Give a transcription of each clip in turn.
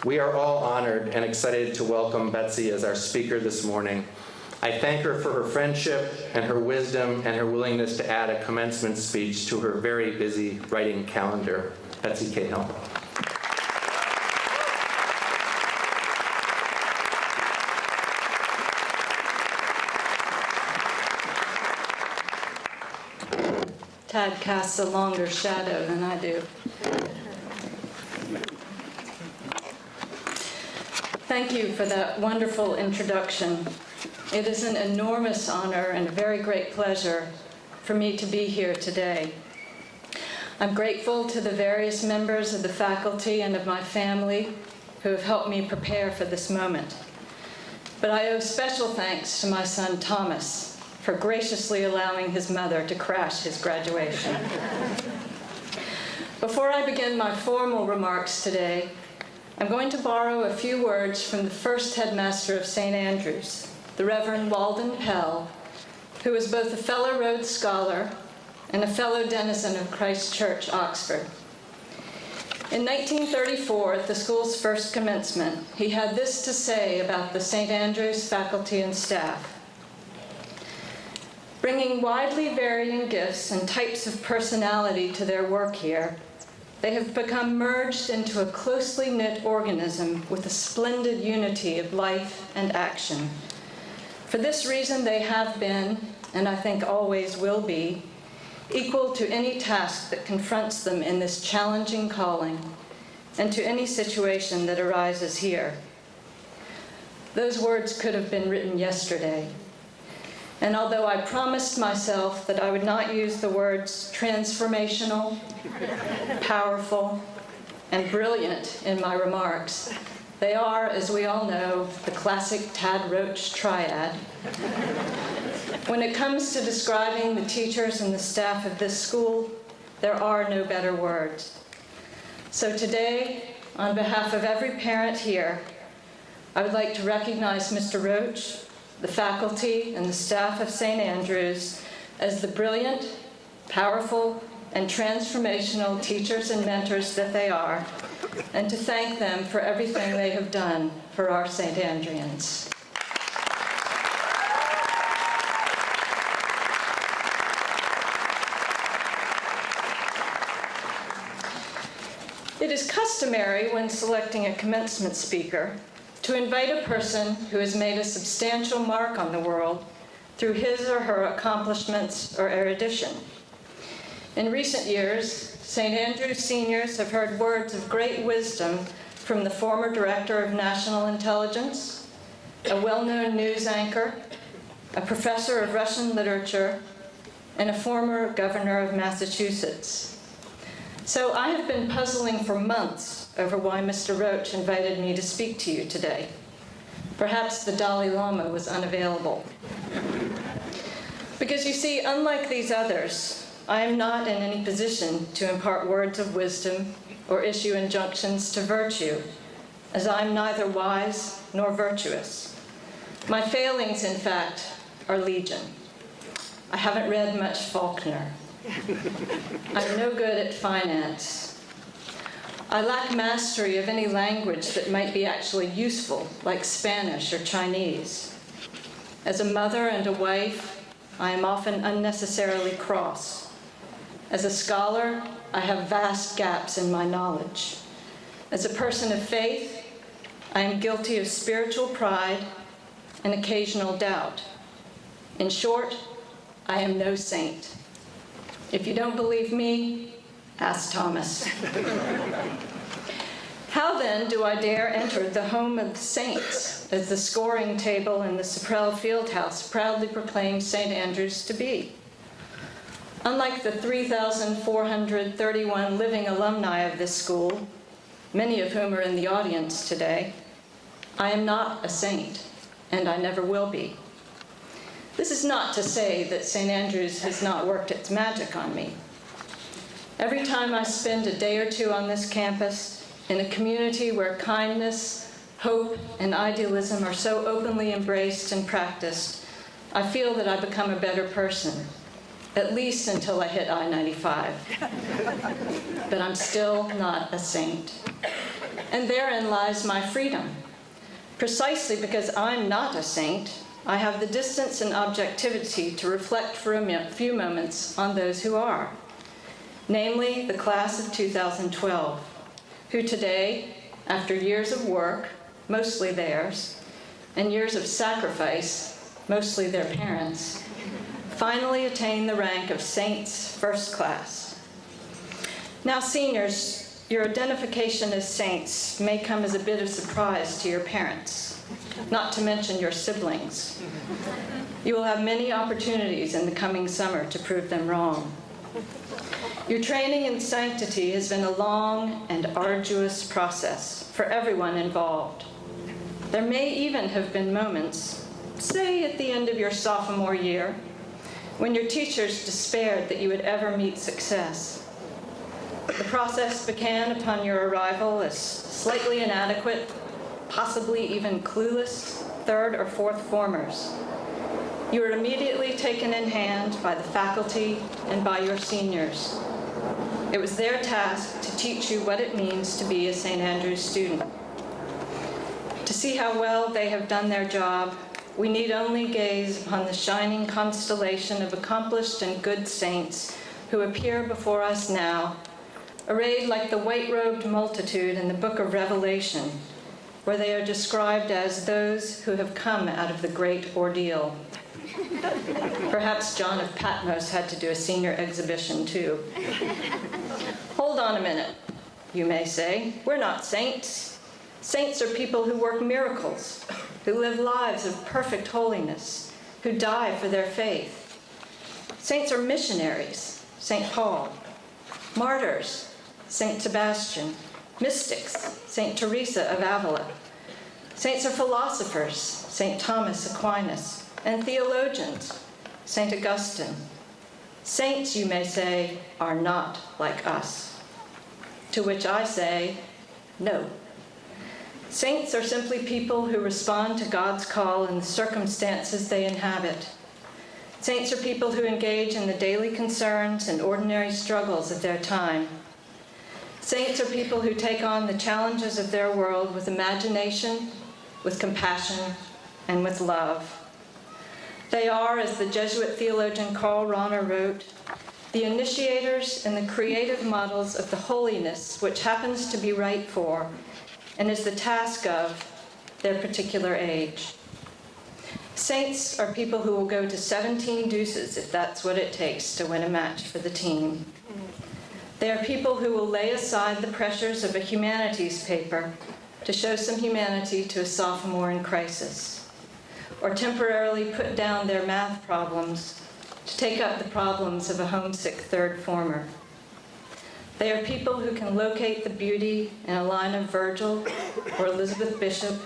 We are all honored and excited to welcome Betsy as our speaker this morning. I thank her for her friendship and her wisdom and her willingness to add a commencement speech to her very busy writing calendar. Betsy Cahill. Tad casts a longer shadow than I do. Thank you for that wonderful introduction. It is an enormous honor and a very great pleasure for me to be here today. I'm grateful to the various members of the faculty and of my family who have helped me prepare for this moment. But I owe special thanks to my son Thomas for graciously allowing his mother to crash his graduation. Before I begin my formal remarks today, I'm going to borrow a few words from the first headmaster of St. Andrews, the Reverend Walden Pell, who was both a fellow Rhodes Scholar and a fellow denizen of Christ Church, Oxford. In 1934, at the school's first commencement, he had this to say about the St. Andrews faculty and staff. Bringing widely varying gifts and types of personality to their work here, they have become merged into a closely knit organism with a splendid unity of life and action. For this reason, they have been, and I think always will be, equal to any task that confronts them in this challenging calling and to any situation that arises here. Those words could have been written yesterday. And although I promised myself that I would not use the words transformational, powerful, and brilliant in my remarks, they are, as we all know, the classic Tad Roach triad. When it comes to describing the teachers and the staff of this school, there are no better words. So today, on behalf of every parent here, I would like to recognize Mr. Roach, the faculty and the staff of St. Andrews as the brilliant, powerful, and transformational teachers and mentors that they are, and to thank them for everything they have done for our St. Andreans. It is customary when selecting a commencement speaker to invite a person who has made a substantial mark on the world through his or her accomplishments or erudition. In recent years, St. Andrews seniors have heard words of great wisdom from the former Director of National Intelligence, a well-known news anchor, a professor of Russian literature, and a former governor of Massachusetts. So I have been puzzling for months over why Mr. Roach invited me to speak to you today. Perhaps the Dalai Lama was unavailable. Because you see, unlike these others, I am not in any position to impart words of wisdom or issue injunctions to virtue, as I am neither wise nor virtuous. My failings, in fact, are legion. I haven't read much Faulkner. I'm no good at finance. I lack mastery of any language that might be actually useful, like Spanish or Chinese. As a mother and a wife, I am often unnecessarily cross. As a scholar, I have vast gaps in my knowledge. As a person of faith, I am guilty of spiritual pride and occasional doubt. In short, I am no saint. If you don't believe me, ask Thomas. How then do I dare enter the home of the saints, as the scoring table in the Saprell Fieldhouse proudly proclaims St. Andrews to be? Unlike the 3,431 living alumni of this school, many of whom are in the audience today, I am not a saint, and I never will be. This is not to say that St. Andrews has not worked its magic on me. Every time I spend a day or two on this campus, in a community where kindness, hope, and idealism are so openly embraced and practiced, I feel that I become a better person, at least until I hit I-95. But I'm still not a saint. And therein lies my freedom. Precisely because I'm not a saint, I have the distance and objectivity to reflect for a few moments on those who are, namely the class of 2012, who today, after years of work, mostly theirs, and years of sacrifice, mostly their parents, finally attain the rank of Saints First Class. Now, seniors, your identification as saints may come as a bit of surprise to your parents, not to mention your siblings. You will have many opportunities in the coming summer to prove them wrong. Your training in sanctity has been a long and arduous process for everyone involved. There may even have been moments, say at the end of your sophomore year, when your teachers despaired that you would ever meet success. The process began upon your arrival as slightly inadequate, possibly even clueless, third or fourth formers. You were immediately taken in hand by the faculty and by your seniors. It was their task to teach you what it means to be a St. Andrew's student. To see how well they have done their job, we need only gaze upon the shining constellation of accomplished and good saints who appear before us now, arrayed like the white-robed multitude in the book of Revelation, where they are described as those who have come out of the great ordeal. Perhaps John of Patmos had to do a senior exhibition too. Hold on a minute, you may say. We're not saints. Saints are people who work miracles, who live lives of perfect holiness, who die for their faith. Saints are missionaries, St. Paul, martyrs, St. Sebastian, mystics, St. Teresa of Avila. Saints are philosophers, St. Thomas Aquinas, and theologians, St. Augustine. Saints, you may say, are not like us. To which I say, no. Saints are simply people who respond to God's call in the circumstances they inhabit. Saints are people who engage in the daily concerns and ordinary struggles of their time. Saints are people who take on the challenges of their world with imagination, with compassion, and with love. They are, as the Jesuit theologian Karl Rahner wrote, the initiators and the creative models of the holiness which happens to be right for and is the task of their particular age. Saints are people who will go to 17 deuces if that's what it takes to win a match for the team. They are people who will lay aside the pressures of a humanities paper to show some humanity to a sophomore in crisis, or temporarily put down their math problems to take up the problems of a homesick third former. They are people who can locate the beauty in a line of Virgil or Elizabeth Bishop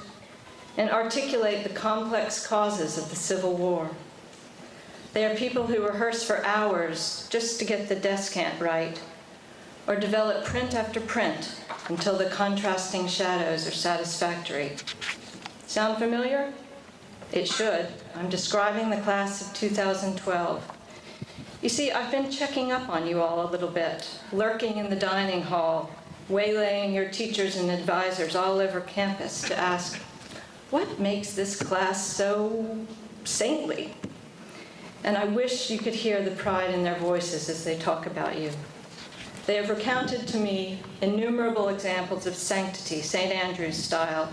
and articulate the complex causes of the Civil War. They are people who rehearse for hours just to get the descant right, or develop print after print until the contrasting shadows are satisfactory. Sound familiar? It should. I'm describing the class of 2012. You see, I've been checking up on you all a little bit, lurking in the dining hall, waylaying your teachers and advisors all over campus to ask, what makes this class so saintly? And I wish you could hear the pride in their voices as they talk about you. They have recounted to me innumerable examples of sanctity, St. Andrew's style.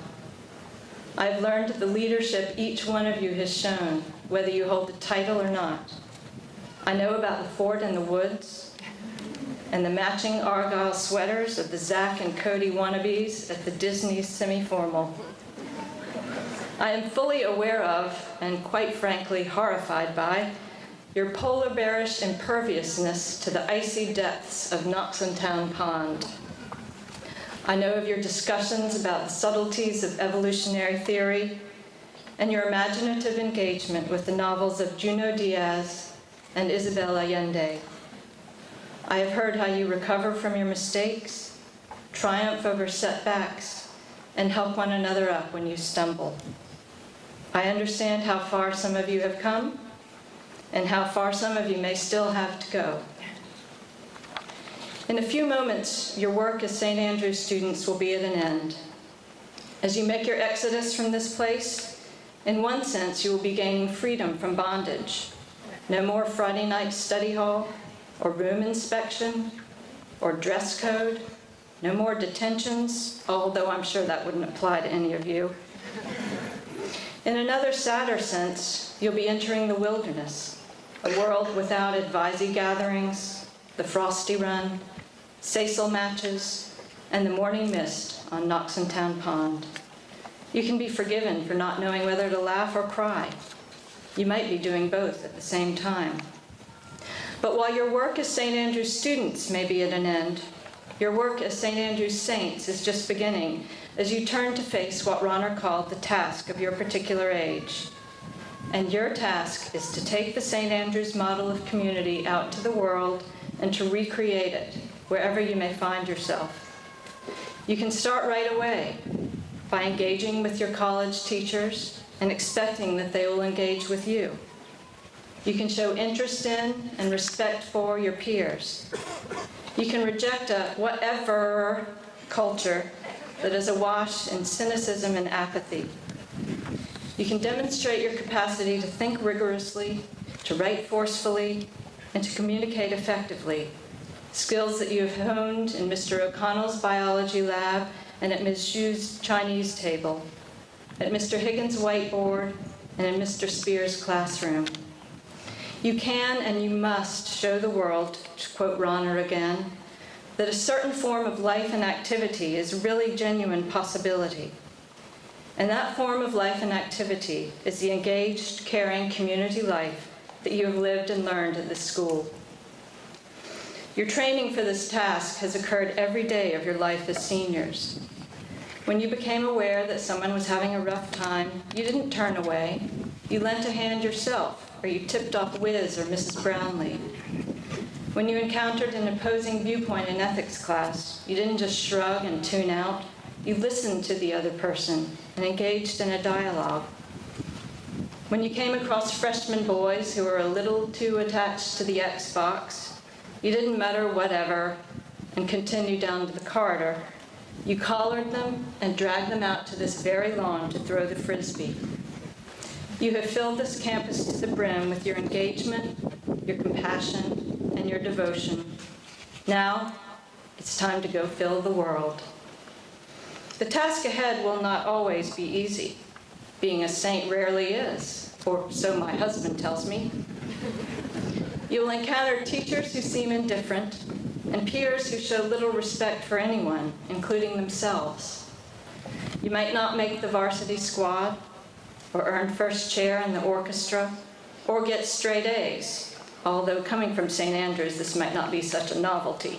I have learned the leadership each one of you has shown, whether you hold the title or not. I know about the fort in the woods and the matching Argyle sweaters of the Zach and Cody wannabes at the Disney semi-formal. I am fully aware of, and quite frankly horrified by, your polar bearish imperviousness to the icy depths of Knoxontown Pond. I know of your discussions about the subtleties of evolutionary theory and your imaginative engagement with the novels of Junot Diaz and Isabel Allende. I have heard how you recover from your mistakes, triumph over setbacks, and help one another up when you stumble. I understand how far some of you have come and how far some of you may still have to go. In a few moments, your work as St. Andrew's students will be at an end. As you make your exodus from this place, in one sense, you will be gaining freedom from bondage. No more Friday night study hall, or room inspection, or dress code. No more detentions, although I'm sure that wouldn't apply to any of you. In another sadder sense, you'll be entering the wilderness, a world without advisee gatherings, the Frosty Run, sisal matches, and the morning mist on Knoxontown Pond. You can be forgiven for not knowing whether to laugh or cry. You might be doing both at the same time. But while your work as St. Andrew's students may be at an end, your work as St. Andrew's saints is just beginning as you turn to face what Ronner called the task of your particular age. And your task is to take the St. Andrew's model of community out to the world and to recreate it wherever you may find yourself. You can start right away by engaging with your college teachers and expecting that they will engage with you. You can show interest in and respect for your peers. You can reject a whatever culture that is awash in cynicism and apathy. You can demonstrate your capacity to think rigorously, to write forcefully, and to communicate effectively, skills that you have honed in Mr. O'Connell's biology lab and at Ms. Xu's Chinese table, at Mr. Higgins' whiteboard, and in Mr. Spear's classroom. You can and you must show the world, to quote Ronner again, that a certain form of life and activity is really genuine possibility. And that form of life and activity is the engaged, caring community life that you have lived and learned at this school. Your training for this task has occurred every day of your life as seniors. When you became aware that someone was having a rough time, you didn't turn away. You lent a hand yourself, or you tipped off Wiz or Mrs. Brownlee. When you encountered an opposing viewpoint in ethics class, you didn't just shrug and tune out. You listened to the other person and engaged in a dialogue. When you came across freshman boys who were a little too attached to the Xbox, you didn't mutter whatever and continue down to the corridor. You collared them and dragged them out to this very lawn to throw the frisbee. You have filled this campus to the brim with your engagement, your compassion, and your devotion. Now, it's time to go fill the world. The task ahead will not always be easy. Being a saint rarely is, or so my husband tells me. You will encounter teachers who seem indifferent, and peers who show little respect for anyone, including themselves. You might not make the varsity squad, or earn first chair in the orchestra, or get straight A's, although coming from St. Andrews, this might not be such a novelty.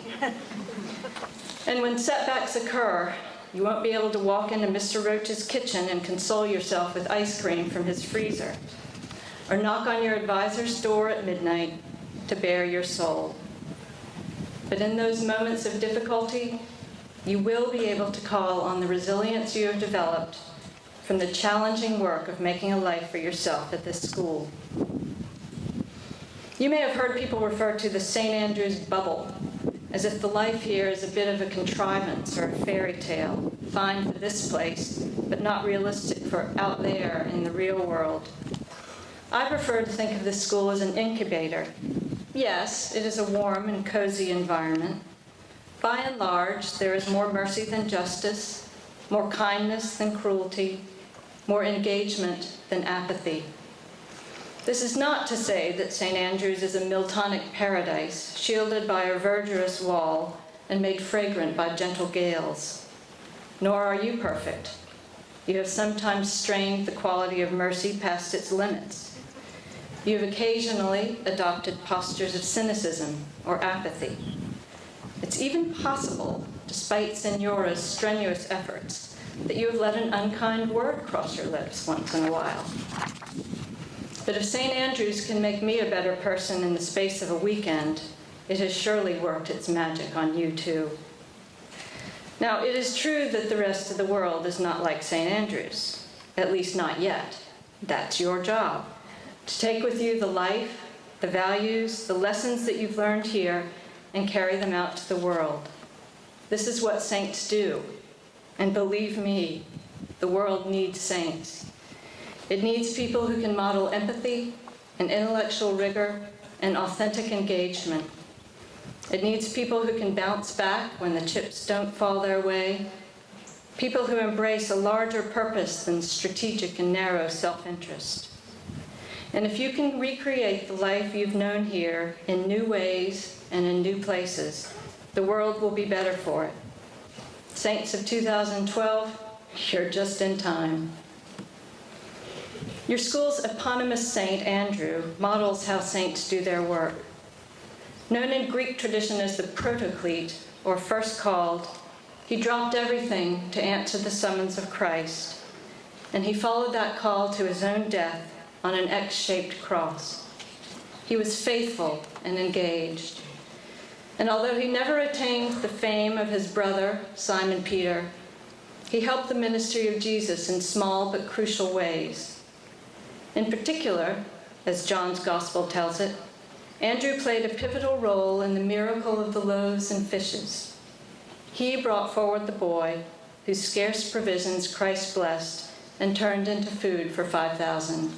And when setbacks occur, you won't be able to walk into Mr. Roach's kitchen and console yourself with ice cream from his freezer, or knock on your advisor's door at midnight to bare your soul. But in those moments of difficulty, you will be able to call on the resilience you have developed from the challenging work of making a life for yourself at this school. You may have heard people refer to the St. Andrews bubble, as if the life here is a bit of a contrivance or a fairy tale, fine for this place, but not realistic for out there in the real world. I prefer to think of this school as an incubator. Yes, it is a warm and cozy environment. By and large, there is more mercy than justice, more kindness than cruelty, more engagement than apathy. This is not to say that St. Andrews is a Miltonic paradise, shielded by a verdurous wall and made fragrant by gentle gales. Nor are you perfect. You have sometimes strained the quality of mercy past its limits. You have occasionally adopted postures of cynicism or apathy. It's even possible, despite Senora's strenuous efforts, that you have let an unkind word cross your lips once in a while. But if St. Andrews can make me a better person in the space of a weekend, it has surely worked its magic on you too. Now, it is true that the rest of the world is not like St. Andrews, at least not yet. That's your job, to take with you the life, the values, the lessons that you've learned here, and carry them out to the world. This is what saints do. And believe me, the world needs saints. It needs people who can model empathy and intellectual rigor and authentic engagement. It needs people who can bounce back when the chips don't fall their way, people who embrace a larger purpose than strategic and narrow self-interest. And if you can recreate the life you've known here in new ways and in new places, the world will be better for it. Saints of 2012, you're just in time. Your school's eponymous Saint Andrew models how saints do their work. Known in Greek tradition as the protoclete, or first called, he dropped everything to answer the summons of Christ, and he followed that call to his own death on an X-shaped cross. He was faithful and engaged. And although he never attained the fame of his brother, Simon Peter, he helped the ministry of Jesus in small but crucial ways. In particular, as John's Gospel tells it, Andrew played a pivotal role in the miracle of the loaves and fishes. He brought forward the boy whose scarce provisions Christ blessed and turned into food for 5,000.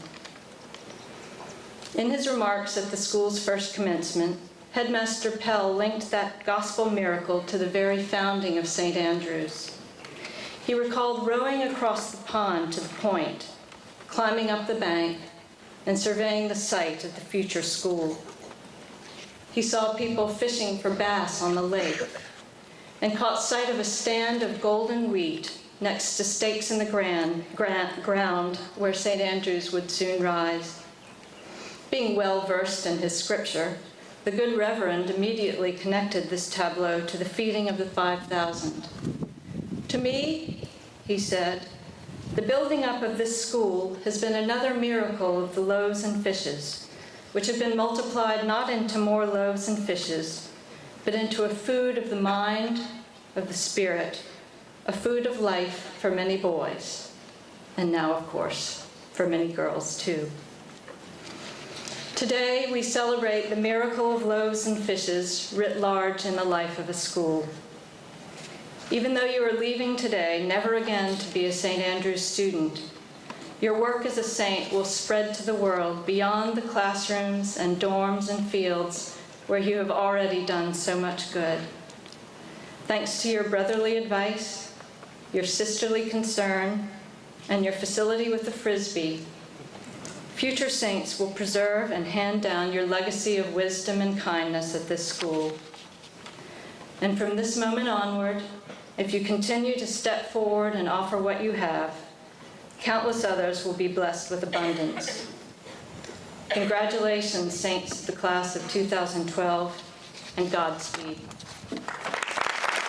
In his remarks at the school's first commencement, Headmaster Pell linked that gospel miracle to the very founding of St. Andrew's. He recalled rowing across the pond to the point, climbing up the bank, and surveying the site of the future school. He saw people fishing for bass on the lake and caught sight of a stand of golden wheat next to stakes in the ground where St. Andrew's would soon rise. Being well versed in his scripture, the good reverend immediately connected this tableau to the feeding of the 5,000. To me, he said, the building up of this school has been another miracle of the loaves and fishes, which have been multiplied not into more loaves and fishes, but into a food of the mind, of the spirit, a food of life for many boys, and now, of course, for many girls, too. Today, we celebrate the miracle of loaves and fishes writ large in the life of a school. Even though you are leaving today, never again to be a St. Andrew's student, your work as a saint will spread to the world beyond the classrooms and dorms and fields where you have already done so much good. Thanks to your brotherly advice, your sisterly concern, and your facility with the Frisbee, future saints will preserve and hand down your legacy of wisdom and kindness at this school. And from this moment onward, if you continue to step forward and offer what you have, countless others will be blessed with abundance. Congratulations, saints of the class of 2012, and Godspeed.